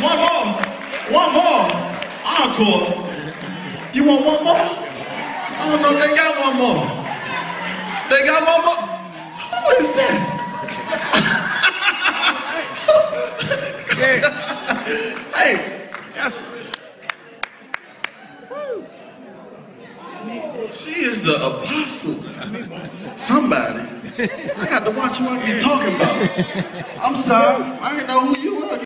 One more. One more. Encore. You want one more? I don't know, they got one more. They got one more? Who is this? Hey, Yes. she is the apostle. Somebody. I got to watch what you talking about. I'm sorry. I didn't know who you were.